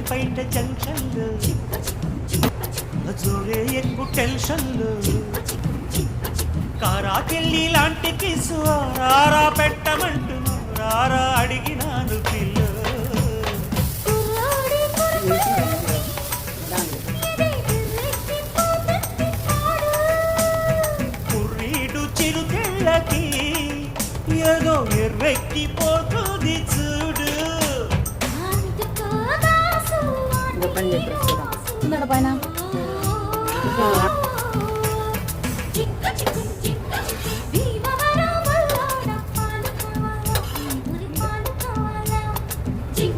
బయట జంక్షన్లు జోరే ఎక్కువ టెన్షన్లు కారాకెళ్ళి లాంటి కిసు రారా పెట్టమంటును రారా అడిగినాను పిల్ల కుర్రీడు చిరుతిళ్ళకి ఏదో ఎర్రెక్కిపోతుంది చూడు పైన